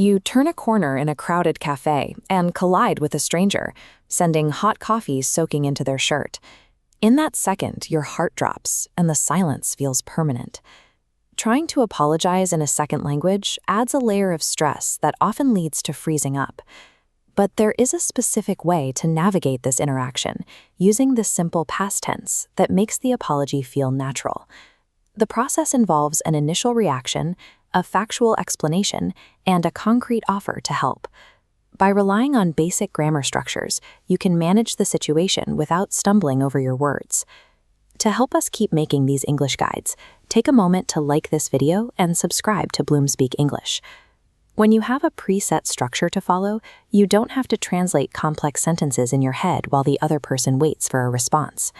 You turn a corner in a crowded cafe and collide with a stranger, sending hot coffee soaking into their shirt. In that second, your heart drops and the silence feels permanent. Trying to apologize in a second language adds a layer of stress that often leads to freezing up. But there is a specific way to navigate this interaction, using the simple past tense that makes the apology feel natural. The process involves an initial reaction, a factual explanation, and a concrete offer to help. By relying on basic grammar structures, you can manage the situation without stumbling over your words. To help us keep making these English guides, take a moment to like this video and subscribe to BloomSpeak English. When you have a preset structure to follow, you don't have to translate complex sentences in your head while the other person waits for a response.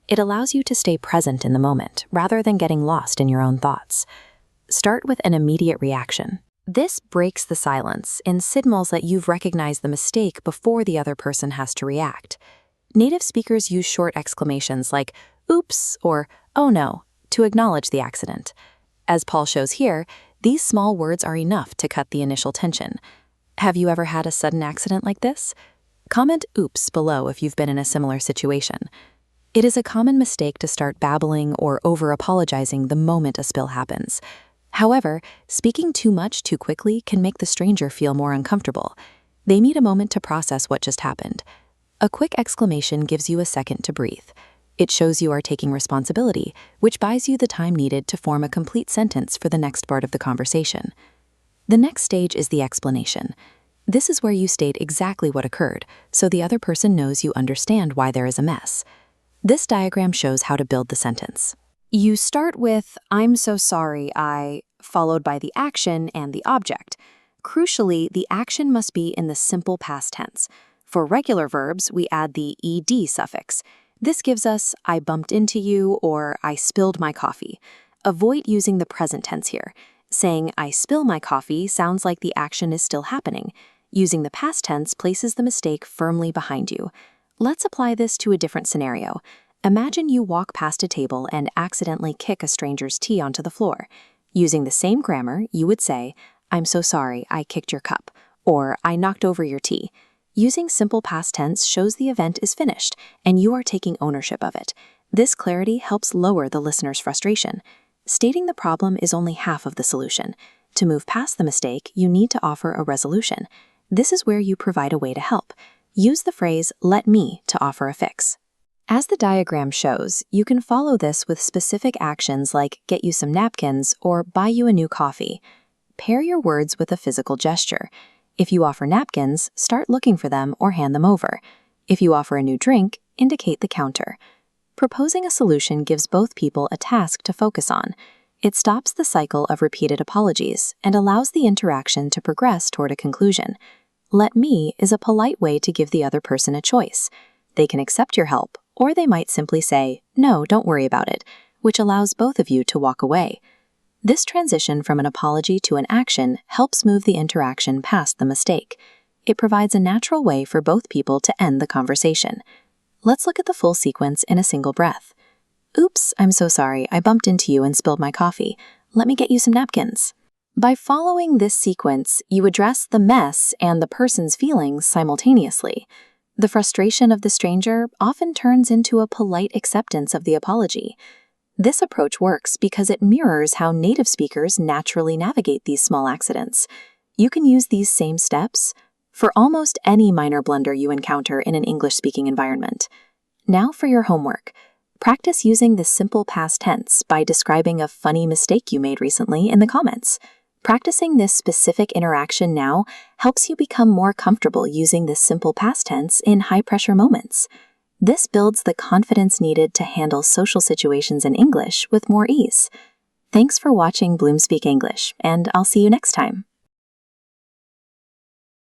It allows you to stay present in the moment, rather than getting lost in your own thoughts. Start with an immediate reaction. This breaks the silence and signals that you've recognized the mistake before the other person has to react. Native speakers use short exclamations like, "Oops," or "Oh no," to acknowledge the accident. As Paul shows here, these small words are enough to cut the initial tension. Have you ever had a sudden accident like this? Comment "Oops" below if you've been in a similar situation. It is a common mistake to start babbling or over-apologizing the moment a spill happens. However, speaking too much too quickly can make the stranger feel more uncomfortable. They need a moment to process what just happened. A quick exclamation gives you a second to breathe. It shows you are taking responsibility, which buys you the time needed to form a complete sentence for the next part of the conversation. The next stage is the explanation. This is where you state exactly what occurred, so the other person knows you understand why there is a mess. This diagram shows how to build the sentence. You start with, "I'm so sorry, followed by the action and the object. Crucially, the action must be in the simple past tense. For regular verbs, we add the ed suffix. This gives us, "I bumped into you," or "I spilled my coffee." Avoid using the present tense here. Saying "I spill my coffee" sounds like the action is still happening. Using the past tense places the mistake firmly behind you. Let's apply this to a different scenario. Imagine you walk past a table and accidentally kick a stranger's tea onto the floor. Using the same grammar, you would say, "I'm so sorry, I kicked your cup," or "I knocked over your tea." Using simple past tense shows the event is finished, and you are taking ownership of it. This clarity helps lower the listener's frustration. Stating the problem is only half of the solution. To move past the mistake, you need to offer a resolution. This is where you provide a way to help. Use the phrase, "let me," to offer a fix. As the diagram shows, you can follow this with specific actions like get you some napkins or buy you a new coffee. Pair your words with a physical gesture. If you offer napkins, start looking for them or hand them over. If you offer a new drink, indicate the counter. Proposing a solution gives both people a task to focus on. It stops the cycle of repeated apologies and allows the interaction to progress toward a conclusion. "Let me" is a polite way to give the other person a choice. They can accept your help, or they might simply say, "No, don't worry about it," which allows both of you to walk away. This transition from an apology to an action helps move the interaction past the mistake. It provides a natural way for both people to end the conversation. Let's look at the full sequence in a single breath. "Oops, I'm so sorry, I bumped into you and spilled my coffee. Let me get you some napkins." By following this sequence, you address the mess and the person's feelings simultaneously. The frustration of the stranger often turns into a polite acceptance of the apology. This approach works because it mirrors how native speakers naturally navigate these small accidents. You can use these same steps for almost any minor blunder you encounter in an English-speaking environment. Now for your homework. Practice using the simple past tense by describing a funny mistake you made recently in the comments. Practicing this specific interaction now helps you become more comfortable using this simple past tense in high-pressure moments. This builds the confidence needed to handle social situations in English with more ease. Thanks for watching BloomSpeak English, and I'll see you next time.